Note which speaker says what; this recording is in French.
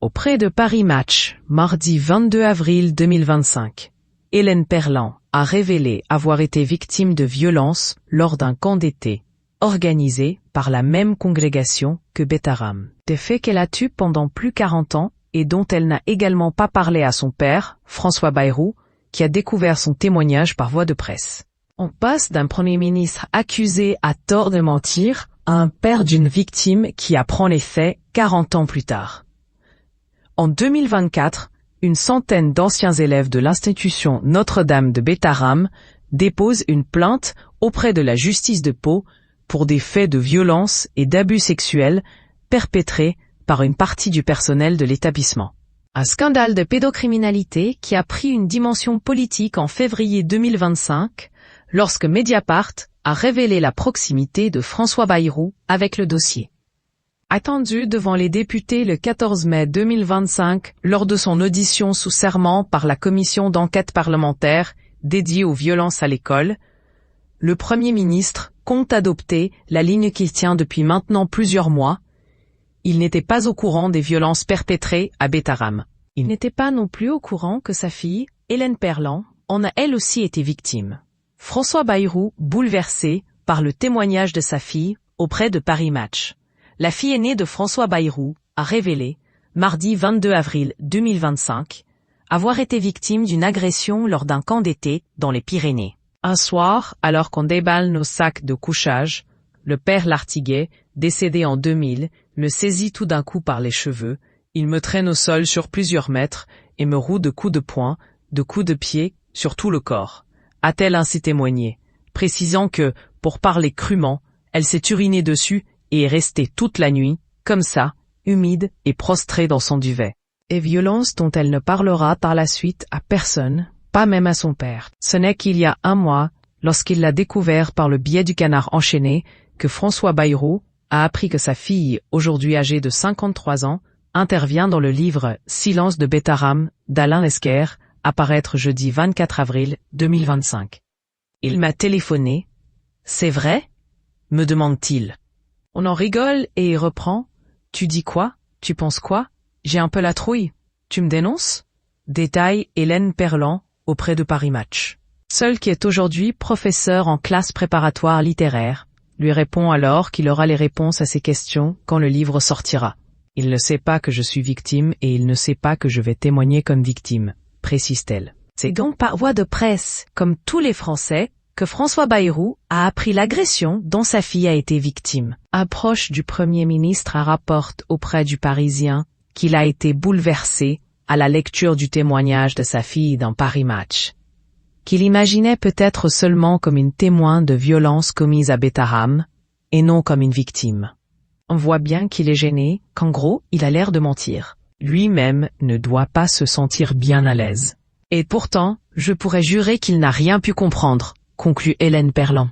Speaker 1: Auprès de Paris Match, mardi 22 avril 2025. Hélène Perlant a révélé avoir été victime de violences lors d'un camp d'été, organisé par la même congrégation que Betaram. Des faits qu'elle a tus pendant plus 40 ans et dont elle n'a également pas parlé à son père, François Bayrou, qui a découvert son témoignage par voie de presse. On passe d'un Premier ministre accusé à tort de mentir à un père d'une victime qui apprend les faits 40 ans plus tard. En 2024, une centaine d'anciens élèves de l'institution Notre-Dame de Betaram déposent une plainte auprès de la justice de Pau pour des faits de violence et d'abus sexuels perpétrés par une partie du personnel de l'établissement. Un scandale de pédocriminalité qui a pris une dimension politique en février 2025, lorsque Mediapart a révélé la proximité de François Bayrou avec le dossier. Attendu devant les députés le 14 mai 2025 lors de son audition sous serment par la commission d'enquête parlementaire dédiée aux violences à l'école, le Premier ministre compte adopter la ligne qu'il tient depuis maintenant plusieurs mois. Il n'était pas au courant des violences perpétrées à Betaram. Il n'était pas non plus au courant que sa fille, Hélène Perlant, en a elle aussi été victime. François Bayrou, bouleversé par le témoignage de sa fille auprès de Paris Match. La fille aînée de François Bayrou a révélé, mardi 22 avril 2025, avoir été victime d'une agression lors d'un camp d'été dans les Pyrénées. Un soir, alors qu'on déballe nos sacs de couchage, le père Lartiguet, décédé en 2000, me saisit tout d'un coup par les cheveux, il me traîne au sol sur plusieurs mètres et me roue de coups de poing, de coups de pied, sur tout le corps. A-t-elle ainsi témoigné, précisant que, pour parler crûment, elle s'est urinée dessus et est restée toute la nuit, comme ça, humide et prostrée dans son duvet. Et violence dont elle ne parlera par la suite à personne, pas même à son père. Ce n'est qu'il y a un mois, lorsqu'il l'a découvert par le biais du Canard enchaîné, que François Bayrou a appris que sa fille, aujourd'hui âgée de 53 ans, intervient dans le livre « Silence de Betaram » d'Alain Lesquer, à paraître jeudi 24 avril 2025. Il m'a téléphoné. « C'est vrai ?» me demande-t-il. On en rigole et il reprend. « Tu dis quoi? Tu penses quoi? J'ai un peu la trouille. Tu me dénonces ?» Détaille Hélène Perlant auprès de Paris Match. Seul qui est aujourd'hui professeur en classe préparatoire littéraire, lui répond alors qu'il aura les réponses à ses questions quand le livre sortira. Il ne sait pas que je suis victime et il ne sait pas que je vais témoigner comme victime, précise-t-elle. C'est donc par voie de presse, comme tous les Français, que François Bayrou a appris l'agression dont sa fille a été victime. Un proche du Premier ministre rapporte auprès du Parisien qu'il a été bouleversé à la lecture du témoignage de sa fille dans Paris Match, qu'il imaginait peut-être seulement comme une témoin de violences commises à Betaram, et non comme une victime. On voit bien qu'il est gêné, qu'en gros, il a l'air de mentir. Lui-même ne doit pas se sentir bien à l'aise. Et pourtant, je pourrais jurer qu'il n'a rien pu comprendre, conclut Hélène Perlant.